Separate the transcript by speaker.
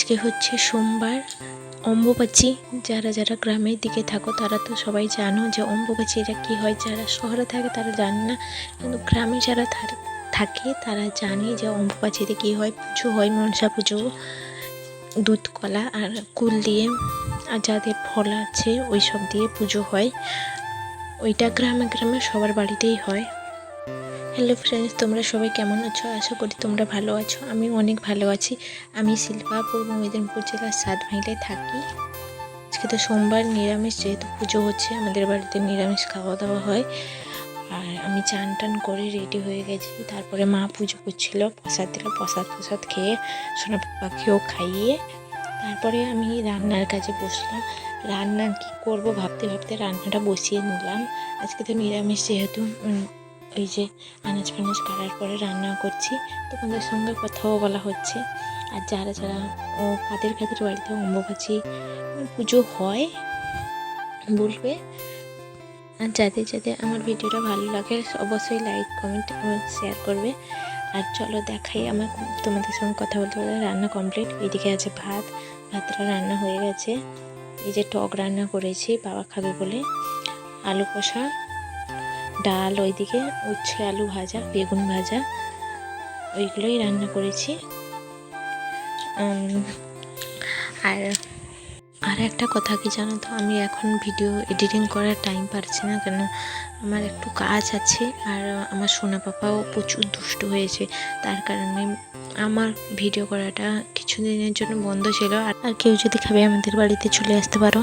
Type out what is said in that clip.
Speaker 1: আজকে হচ্ছে সোমবার, অম্বুবাচী। যারা যারা গ্রামের দিকে থাকো তারা তো সবাই জানো যে অম্বুবাচী এটা কী হয়। যারা শহরে থাকে তারা জানে না, কিন্তু গ্রামে যারা থাকে তারা জানে যে অম্বুবাচীতে কী হয়। পুজো হয়, মনসা পুজো, দুধ কলা আর কুল দিয়ে, আর যাদের ফল আছে ওই সব দিয়ে পুজো হয়। ওইটা গ্রামে গ্রামে সবার বাড়িতেই হয়। হ্যালো ফ্রেন্ডস, তোমরা সবাই কেমন আছো? আশা করি তোমরা ভালো আছো। আমি অনেক ভালো আছি। আমি শিল্পা, পূর্ব মেদিনীপুর জেলার 7 মাইলে থাকি। আজকে তো সোমবার, নিরামিষ, যেহেতু পুজো হচ্ছে আমাদের বাড়িতে নিরামিষ খাওয়া দাওয়া হয়। আর আমি চান টান করে রেডি হয়ে গেছি। তারপরে মা পুজো করছিল, প্রসাদ দিল, প্রসাদ খেয়ে সোনা পাখিও খাইয়ে তারপরে আমি রান্নার কাজে বসলাম। রান্না কি করব ভাবতে ভাবতে রান্নাটা বসিয়ে নিলাম। আজকে তো নিরামিষ, যেহেতু ওই যে আনাজ ফানাজ কাটার পরে রান্না করছি, তোমাদের সঙ্গে কথাও বলা হচ্ছে। আর যারা যারা কাদের কাদের বাড়িতে অম্বুবাচী পুজো হয় বলবে। আর যাদের যাদের আমার ভিডিওটা ভালো লাগে অবশ্যই লাইক, কমেন্ট এবং শেয়ার করবে। আর চলো দেখাই, আমার তোমাদের সঙ্গে কথা বলতে বলতে রান্না কমপ্লিট। এইদিকে আছে ভাতটা রান্না হয়ে গেছে। এই যে টক রান্না করেছি বাবা খাবে বলে, আলু কষা, ডাল, ওইদিকে উচ্ছে আলু ভাজা, বেগুন ভাজা, ওইগুলোই রান্না করেছি। আর একটা কথা কি জানো তো, আমি এখন ভিডিও এডিটিং করার টাইম পাচ্ছি না, কেন আমার একটু কাজ আছে। আর আমার সোনা পাপাও প্রচুর দুষ্ট হয়েছে, তার কারণে আমার ভিডিও করাটা কিছুদিনের জন্য বন্ধ ছিল। আর কেউ যদি খাবে আমাদের বাড়িতে চলে আসতে পারো।